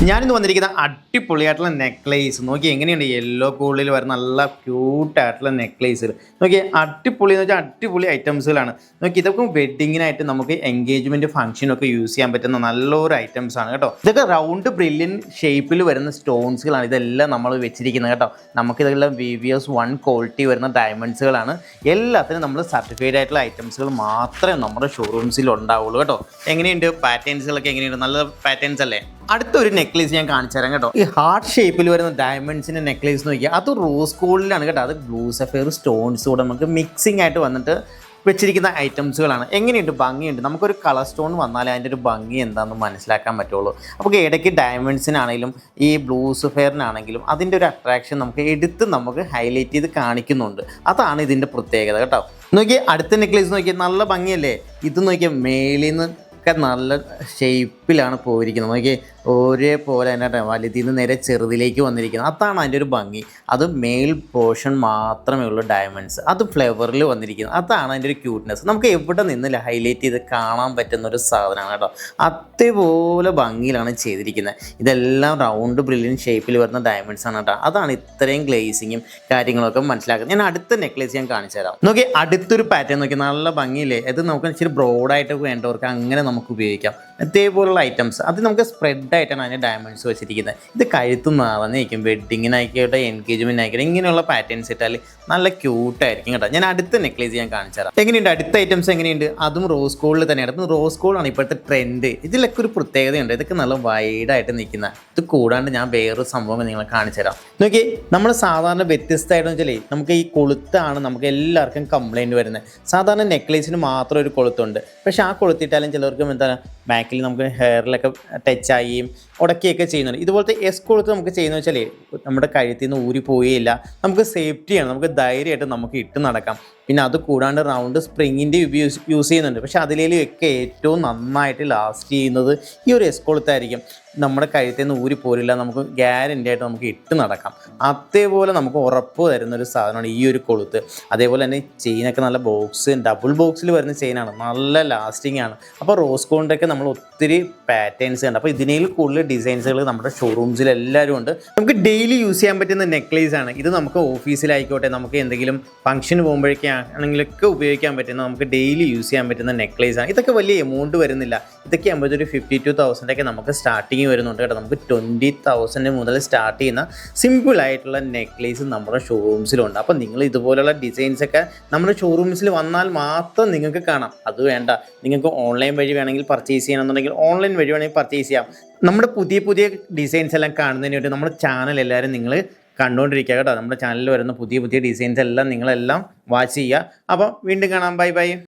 ഞാനിന്ന് വന്നിരിക്കുന്ന അടിപൊളിയായിട്ടുള്ള നെക്ലേസ് നോക്കി എങ്ങനെയുണ്ട് യെല്ലോ കൂളിൽ വരുന്ന നല്ല ക്യൂട്ടായിട്ടുള്ള നെക്ലേസ് നോക്കി അടിപൊളി എന്ന് വെച്ചാൽ അടിപൊളി ഐറ്റംസുകളാണ് നോക്കി ഇതൊക്കെ വെഡിങ്ങിനായിട്ട് നമുക്ക് എൻഗേജ്മെന്റ് ഫംഗ്ഷനൊക്കെ യൂസ് ചെയ്യാൻ പറ്റുന്ന നല്ലൊരു ഐറ്റംസ് ആണ് കേട്ടോ. ഇതൊക്കെ റൗണ്ട് ബ്രില്യൻ ഷേപ്പിൽ വരുന്ന സ്റ്റോൺസുകളാണ് ഇതെല്ലാം നമ്മൾ വെച്ചിരിക്കുന്നത് കേട്ടോ. നമുക്കിതെല്ലാം VVS 1 ക്വാളിറ്റി വരുന്ന ഡയമണ്ട്സുകളാണ്. എല്ലാത്തിനും നമ്മൾ സർട്ടിഫൈഡ് ആയിട്ടുള്ള ഐറ്റംസുകൾ മാത്രമേ നമ്മുടെ ഷോറൂംസിൽ ഉണ്ടാവുള്ളൂ കേട്ടോ. എങ്ങനെയുണ്ട് പാറ്റേൺസുകളൊക്കെ എങ്ങനെയുണ്ട്, നല്ല പാറ്റേൺസ് അല്ലേ? അടുത്തൊരു നെക്ലേസ് ഞാൻ കാണിച്ചു തരാം കേട്ടോ. ഈ ഹാർട്ട് ഷേപ്പിൽ വരുന്ന ഡയമണ്ട്സിന്റെ നെക്ലേസ് നോക്കിയാൽ അത് റോസ് ഗോൾഡിലാണ് കേട്ടോ. അത് ബ്ലൂ സഫയർ സ്റ്റോൺസ് കൂടെ നമുക്ക് മിക്സിംഗ് ആയിട്ട് വന്നിട്ട് വെച്ചിരിക്കുന്ന ഐറ്റംസുകളാണ്. എങ്ങനെയുണ്ട്, ഭംഗിയുണ്ട്. നമുക്കൊരു കളർ സ്റ്റോൺ വന്നാലേ അതിൻ്റെ ഒരു ഭംഗി എന്താണെന്ന് മനസ്സിലാക്കാൻ പറ്റുള്ളൂ. അപ്പോൾ ഇടയ്ക്ക് ഡയമണ്ട്സിനാണെങ്കിലും ഈ ബ്ലൂ സഫയറിനാണെങ്കിലും അതിൻ്റെ ഒരു അട്രാക്ഷൻ നമുക്ക് എടുത്ത് നമുക്ക് ഹൈലൈറ്റ് ചെയ്ത് കാണിക്കുന്നുണ്ട്. അതാണ് ഇതിൻ്റെ പ്രത്യേകത കേട്ടോ. നോക്കിയേ അടുത്ത നെക്ലേസ് നോക്കിയാൽ നല്ല ഭംഗിയല്ലേ. ഇത് നോക്കിയാൽ മേലിൽ നിന്ന് ഒക്കെ നല്ല ഷേപ്പിലാണ് പോയിരിക്കുന്നത്. നോക്കി ഒരേപോലെ തന്നെ വലുതിൽ നിന്ന് നേരെ ചെറുതിലേക്ക് വന്നിരിക്കുന്നത്. അതാണ് അതിൻ്റെ ഒരു ഭംഗി. അത് മെയിൽ പോർഷൻ മാത്രമേ ഉള്ളൂ ഡയമണ്ട്സ്, അത് ഫ്ലേവറിൽ വന്നിരിക്കുന്നത്. അതാണ് അതിൻ്റെ ഒരു ക്യൂട്ട്നെസ്. നമുക്ക് എവിടെ നിന്ന് ഹൈലൈറ്റ് ചെയ്ത് കാണാൻ പറ്റുന്ന ഒരു സാധനമാണ് കേട്ടോ. അതേപോലെ ഭംഗിയിലാണ് ചെയ്തിരിക്കുന്നത്. ഇതെല്ലാം റൗണ്ട് ബ്രില്യൻ ഷേപ്പിൽ വരുന്ന ഡയമണ്ട്സ് ആണ് കേട്ടോ. അതാണ് ഇത്രയും ഗ്ലേസിങ്ങും കാര്യങ്ങളൊക്കെ മനസ്സിലാക്കുന്നത്. ഞാൻ അടുത്ത നെക്ലേസ് ഞാൻ കാണിച്ചു തരാം. നോക്കി അടുത്തൊരു പാറ്റേൺ നോക്കി നല്ല ഭംഗിയില്ലേ. ഇത് നമുക്ക് ഇച്ചിരി ബ്രോഡായിട്ടൊക്കെ വേണ്ടവർക്ക് അങ്ങനെ നമുക്ക് ഉപയോഗിക്കാം. ഇതേപോലുള്ള ഐറ്റംസ് അത് നമുക്ക് സ്പ്രെഡായിട്ടാണ് അതിൻ്റെ ഡയമണ്ട്സ് വെച്ചിരിക്കുന്നത്. ഇത് കഴുത്ത് നിറഞ്ഞിരിക്കും. വെഡ്ഡിങ്ങിനായിക്കോട്ടെ എൻഗേജ്മെൻ്റ് ആയിക്കോട്ടെ ഇങ്ങനെയുള്ള പാറ്റേൺസ് ഇട്ടാൽ നല്ല ക്യൂട്ടായിരിക്കും കേട്ടോ. ഞാൻ അടുത്ത നെക്ലേസ് ഞാൻ കാണിച്ചു തരാം. എങ്ങനെയുണ്ട് അടുത്ത ഐറ്റംസ് എങ്ങനെയുണ്ട്? അതും റോസ് ഗോൾഡിൽ തന്നെയാണ്. അപ്പം റോസ് ഗോൾഡാണ് ഇപ്പോഴത്തെ ട്രെൻഡ്. ഇതിലൊക്കെ ഒരു പ്രത്യേകതയുണ്ട്. ഇതൊക്കെ നല്ല വൈഡായിട്ട് നിൽക്കുന്ന. ഇത് കൂടാണ്ട് ഞാൻ വേറൊരു സംഭവം നിങ്ങളെ കാണിച്ചു തരാം. നോക്കി നമ്മൾ സാധാരണ വ്യത്യസ്തമായിട്ടെന്ന് വെച്ചാൽ നമുക്ക് ഈ കൊളുത്താണ് നമുക്ക് എല്ലാവർക്കും കംപ്ലൈൻറ്റ് വരുന്നത്. സാധാരണ നെക്ലേസിന് മാത്രം ഒരു കൊളുത്തുണ്ട്. പക്ഷേ ആ കൊളുത്തിട്ടാലും ചിലർക്ക് എന്താണ് ബാക്കിൽ നമുക്ക് ഹെയറിലൊക്കെ ടച്ചായി ഉടക്കിയൊക്കെ ചെയ്യുന്നുണ്ട്. ഇതുപോലത്തെ കൊളുത്ത് നമുക്ക് ചെയ്യുന്നത് വെച്ചാൽ നമ്മുടെ കഴുത്തിൽ നിന്ന് ഊരി പോവുകയില്ല. നമുക്ക് സേഫ്റ്റിയാണ്. നമുക്ക് ധൈര്യമായിട്ട് നമുക്ക് ഇട്ട് നടക്കാം. പിന്നെ അത് കൂടാണ്ട് റൗണ്ട് സ്പ്രിങ്ങിൻ്റെ യൂസ് ചെയ്യുന്നുണ്ട്. പക്ഷെ അതിലേക്ക് ഏറ്റവും നന്നായിട്ട് ലാസ്റ്റ് ചെയ്യുന്നത് ഈ ഒരു കൊളുത്തായിരിക്കും. നമ്മുടെ കഴുത്തിൽ നിന്ന് ഊരി പോരില്ല. നമുക്ക് ഗ്യാരൻ്റി ആയിട്ട് നമുക്ക് ഇട്ട് നടക്കാം. അതേപോലെ നമുക്ക് ഉറപ്പ് തരുന്നൊരു സാധനമാണ് ഈ ഒരു കൊളുത്ത്. അതേപോലെ തന്നെ ചെയിനൊക്കെ നല്ല ഡബിൾ ബോക്സിൽ വരുന്ന ചെയിനാണ്. നല്ല ലാസ്റ്റിംഗ് ആണ്. അപ്പോൾ റോസ് ഗോൾഡിൻ്റെയൊക്കെ നമ്മൾ ഒത്തിരി പാറ്റേൺസ് ഉണ്ട്. അപ്പോൾ ഇതിനേൽ കൂടുതൽ ഡിസൈൻസുകൾ നമ്മുടെ ഷോറൂംസിൽ എല്ലാവരും ഉണ്ട്. നമുക്ക് ഡെയിലി യൂസ് ചെയ്യാൻ പറ്റുന്ന നെക്ലേസ് ആണ് ഇത്. നമുക്ക് ഓഫീസിലായിക്കോട്ടെ നമുക്ക് എന്തെങ്കിലും ഫംഗ്ഷന് പോകുമ്പോഴേക്കാണെങ്കിലൊക്കെ ഉപയോഗിക്കാൻ പറ്റുന്ന, നമുക്ക് ഡെയിലി യൂസ് ചെയ്യാൻ പറ്റുന്ന നെക്ലേസ് ആണ്. ഇതൊക്കെ വലിയ എമൗണ്ട് വരുന്നില്ല. ഇതൊക്കെ ആകുമ്പോൾ ഒരു 52,000 നമുക്ക് സ്റ്റാർട്ടിങ് വരുന്നുണ്ട് കേട്ടോ. നമുക്ക് 20,000 മുതൽ സ്റ്റാർട്ട് ചെയ്യുന്ന സിമ്പിളായിട്ടുള്ള നെക്ലേസ് നമ്മുടെ ഷോറൂംസിലുണ്ട്. അപ്പോൾ നിങ്ങൾ ഇതുപോലുള്ള ഡിസൈൻസൊക്കെ നമ്മുടെ ഷോറൂംസിൽ വന്നാൽ മാത്രം നിങ്ങൾക്ക് കാണാം. അത് വേണ്ട, നിങ്ങൾക്ക് ഓൺലൈൻ വഴി വേണമെങ്കിൽ പർച്ചേസ് ചെയ്യണമെന്നുണ്ടെങ്കിൽ ഓൺലൈൻ വഴി വേണമെങ്കിൽ പർച്ചേസ് ചെയ്യാം. നമ്മുടെ പുതിയ ഡിസൈൻസ് എല്ലാം കാണുന്നതിന് വേണ്ടി നമ്മുടെ ചാനൽ എല്ലാവരും നിങ്ങൾ കണ്ടുകൊണ്ടിരിക്കുക കേട്ടോ. നമ്മുടെ ചാനലിൽ വരുന്ന പുതിയ ഡിസൈൻസ് എല്ലാം നിങ്ങളെല്ലാം വാച്ച് ചെയ്യുക. അപ്പോൾ വീണ്ടും കാണാം. ബൈ.